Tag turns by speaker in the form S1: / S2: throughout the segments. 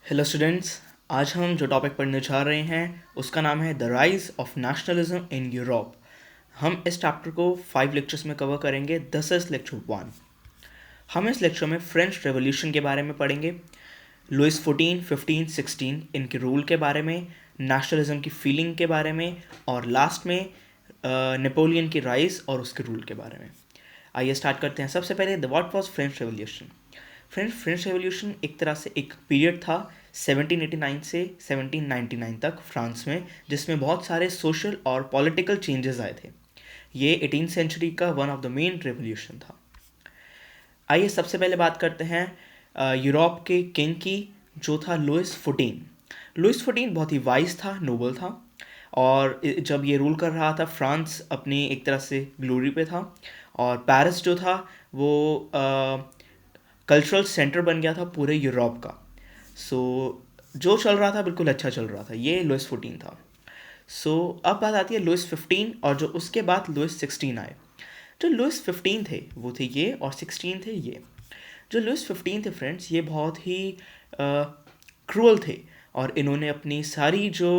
S1: Hello students. आज हम जो टॉपिक पढ़ने जा रहे हैं उसका नाम है the rise of nationalism in Europe. हम इस चैप्टर को 5 लेक्चर्स में कवर करेंगे। This is lecture 1। हम इस लेक्चर में फ्रेंच रेवोल्यूशन के बारे में पढ़ेंगे, लुइस 14, 15, 16 इनके रूल के बारे में, नेशनलिज्म की फीलिंग के बारे में, और लास्ट में नेपोलियन की राइज और उसके रूल के बारे में। आइए स्टार्ट करते हैं। सबसे पहले the what was French revolution. French revolution एक तरह से एक पीरियड था 1789 से 1799 तक फ्रांस में, जिसमें बहुत सारे सोशल और पॉलिटिकल चेंजेस आए थे। ये 18th सेंचुरी का one of the main revolution था। आइए सबसे पहले बात करते हैं यूरोप के किंग की, जो था लुइस 14। लुइस 14 बहुत ही वाइज था, नोबल था, और जब ये रूल कर रहा था फ्रांस अपनी एक तरह से ग्लोरी पे था, और पेरिस जो था वो कल्चरल सेंटर बन गया था पूरे यूरोप का। सो जो चल रहा था बिल्कुल अच्छा चल रहा था। ये लुइस 14 था। अब बात आती है लुइस 15 और जो उसके बाद लुइस 16 आए। जो लुइस 15 थे वो थे ये, और 16 थे ये। जो लुइस 15 थे फ्रेंड्स, ये बहुत ही क्रूअल थे, और इन्होंने अपनी सारी जो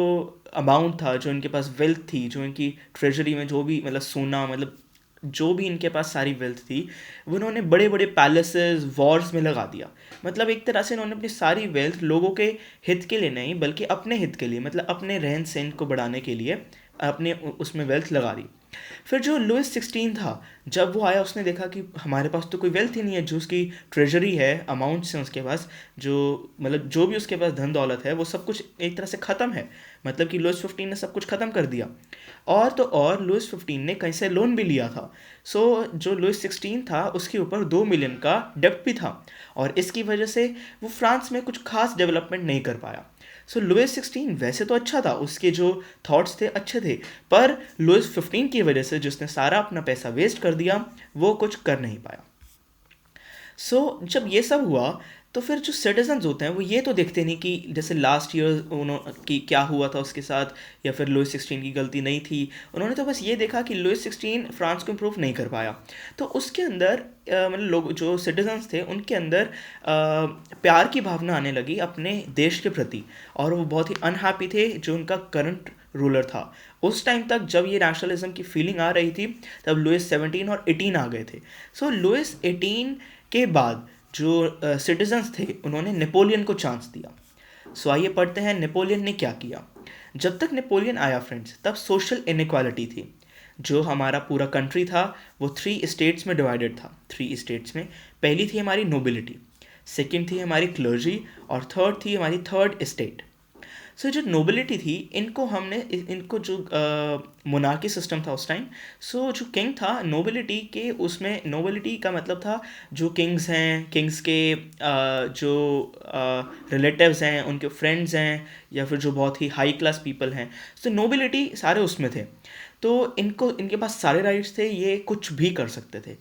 S1: अमाउंट था, जो इनके पास वेल्थ थी, जो इनकी ट्रेजरी में जो भी मतलब सोना, मतलब जो भी इनके पास सारी वेल्थ थी, वो इन्होंने बड़े बड़े पैलेसेस वॉर्स में लगा दिया। मतलब एक तरह से इन्होंने अपनी सारी वेल्थ लोगों के हित के लिए नहीं बल्कि अपने हित के लिए, मतलब अपने रहन सहन को बढ़ाने के लिए अपने उसमें वेल्थ लगा दी। फिर जो लुइस 16 था, जब वो आया उसने देखा कि हमारे पास तो कोई वेल्थ ही नहीं है, जो उसकी ट्रेजरी है, अमाउंट्स हैं उसके पास, जो मतलब जो भी उसके पास धन दौलत है वो सब कुछ एक तरह से ख़त्म है। मतलब कि लुइस 15 ने सब कुछ ख़त्म कर दिया। और तो और लुइस 15 ने कहीं से लोन भी लिया था। जो लुइस 16 था उसके ऊपर 2 मिलियन का डेप्ट भी था, और इसकी वजह से वो फ्रांस में कुछ खास डेवलपमेंट नहीं कर पाया। लुइस 16 वैसे तो अच्छा था, उसके जो थॉट्स थे अच्छे थे, पर लुइस 15 की वजह से जिसने सारा अपना पैसा वेस्ट कर दिया, वो कुछ कर नहीं पाया। जब ये सब हुआ तो फिर जो सिटीजन्स होते हैं वो ये तो देखते नहीं कि जैसे लास्ट ईयर उन्होंने कि क्या हुआ था उसके साथ, या फिर लुइस 16 की गलती नहीं थी। उन्होंने तो बस ये देखा कि लुइस 16 फ्रांस को इम्प्रूव नहीं कर पाया। तो उसके अंदर मतलब लोग जो सिटीजन्स थे उनके अंदर प्यार की भावना आने लगी अपने देश के प्रति, और वो बहुत ही अनहैप्पी थे जो उनका करंट रूलर था। उस टाइम तक जब ये नेशनलिज्म की फीलिंग आ रही थी, तब लुइस 17 और 18 आ गए थे। लुइस 18 के बाद जो सिटीजन्स थे उन्होंने नेपोलियन को चांस दिया। आइए पढ़ते हैं नेपोलियन ने क्या किया। जब तक नेपोलियन आया फ्रेंड्स, तब सोशल इनइक्वालिटी थी। जो हमारा पूरा कंट्री था वो 3 स्टेट्स में डिवाइडेड था। 3 स्टेट्स में पहली थी हमारी नोबिलिटी, सेकंड थी हमारी क्लर्जी, और थर्ड थी हमारी थर्ड स्टेट। जो नोबिलिटी थी, इनको हमने इनको जो मोनार्की सिस्टम था उस टाइम, जो किंग था नोबिलिटी के, उसमें नोबिलिटी का मतलब था जो किंग्स हैं, किंग्स के जो रिलेटिव्स हैं, उनके फ्रेंड्स हैं, या फिर जो बहुत ही हाई क्लास पीपल हैं। नोबिलिटी सारे उसमें थे। तो इनको इनके पास सारे राइट्स थे, ये कुछ भी कर सकते थे,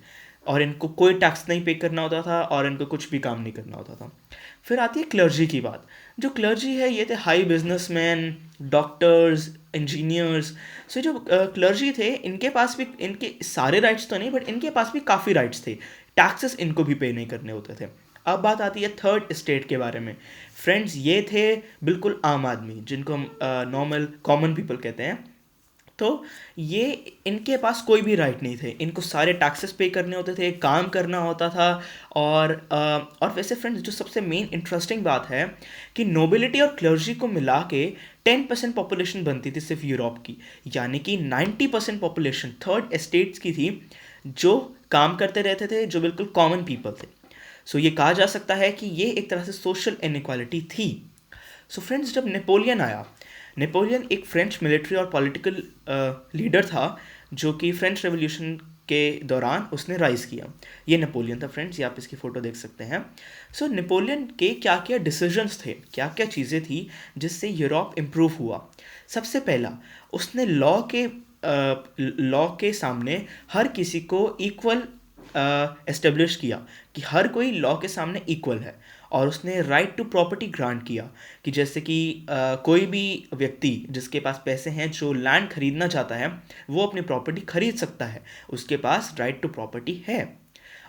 S1: और इनको कोई टैक्स नहीं पे करना होता था, और इनको कुछ भी काम नहीं करना होता था। फिर आती है क्लर्जी की बात। जो क्लर्जी है ये थे हाई बिजनेसमैन, डॉक्टर्स, इंजीनियर्स। जो क्लर्जी थे इनके पास भी इनके सारे राइट्स तो नहीं, बट इनके पास भी काफ़ी राइट्स थे। टैक्सेस इनको भी पे नहीं करने होते थे। अब बात आती है थर्ड स्टेट के बारे में। फ्रेंड्स, ये थे बिल्कुल आम आदमी, जिनको हम नॉर्मल कॉमन पीपल कहते हैं। तो ये इनके पास कोई भी राइट नहीं थे, इनको सारे टैक्सेस पे करने होते थे, काम करना होता था। और वैसे फ्रेंड्स, जो सबसे मेन इंटरेस्टिंग बात है कि नोबिलिटी और क्लर्जी को मिला के 10% पॉपुलेशन बनती थी सिर्फ यूरोप की, यानी कि 90% पॉपुलेशन थर्ड स्टेट्स की थी, जो काम करते रहते थे, जो बिल्कुल कॉमन पीपल थे। ये कहा जा सकता है कि ये एक तरह से सोशल इनइक्वालिटी थी। फ्रेंड्स, जब नेपोलियन आया, नेपोलियन एक फ्रेंच मिलिट्री और पॉलिटिकल लीडर था, जो कि फ्रेंच रेवोल्यूशन के दौरान उसने राइज किया। ये नेपोलियन था फ्रेंड्स, ये आप इसकी फ़ोटो देख सकते हैं। नेपोलियन के क्या क्या डिसीजंस थे, क्या क्या चीज़ें थी जिससे यूरोप इम्प्रूव हुआ। सबसे पहला, उसने लॉ के सामने हर किसी को इक्वल एस्टेब्लिश किया, कि हर कोई लॉ के सामने इक्वल है। और उसने राइट टू प्रॉपर्टी ग्रांट किया, कि जैसे कि कोई भी व्यक्ति जिसके पास पैसे हैं, जो लैंड खरीदना चाहता है, वो अपनी प्रॉपर्टी खरीद सकता है, उसके पास राइट टू प्रॉपर्टी है।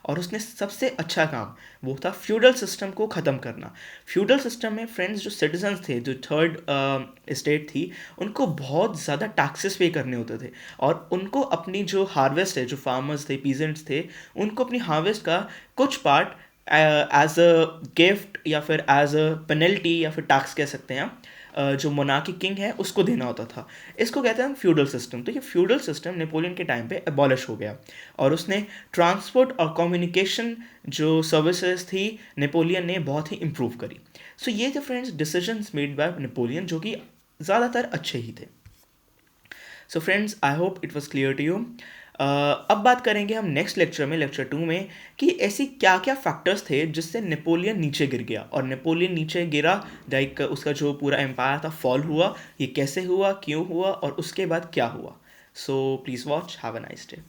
S1: और उसने सबसे अच्छा काम वो था फ्यूडल सिस्टम को ख़त्म करना। फ्यूडल सिस्टम में फ्रेंड्स जो सिटीजन्स थे, जो थर्ड स्टेट थी, उनको बहुत ज़्यादा टैक्सेस पे करने होते थे और उनको अपनी जो हार्वेस्ट है, जो फार्मर्स थे, पीजेंट्स थे, उनको अपनी हार्वेस्ट का कुछ पार्ट एज अ गिफ्ट या फिर एज अ पेनल्टी या फिर टैक्स कह सकते हैं आप, जो मोनार्की किंग है उसको देना होता था। इसको कहते हैं हम फ्यूडल सिस्टम। तो ये फ्यूडल सिस्टम नेपोलियन के टाइम पे एबॉलिश हो गया और उसने ट्रांसपोर्ट और कम्युनिकेशन जो सर्विसेज थी नेपोलियन ने बहुत ही इम्प्रूव करी। सो ये थे friends decisions made by Napoleon जो कि ज़्यादातर अच्छे ही थे। So friends, I hope it was clear to you. अब बात करेंगे हम नेक्स्ट लेक्चर में, लेक्चर 2 में, कि ऐसी क्या क्या फैक्टर्स थे जिससे नेपोलियन नीचे गिर गया। और नेपोलियन नीचे गिरा, लाइक उसका जो पूरा एम्पायर था फॉल हुआ, ये कैसे हुआ, क्यों हुआ और उसके बाद क्या हुआ। So please watch, have a nice day.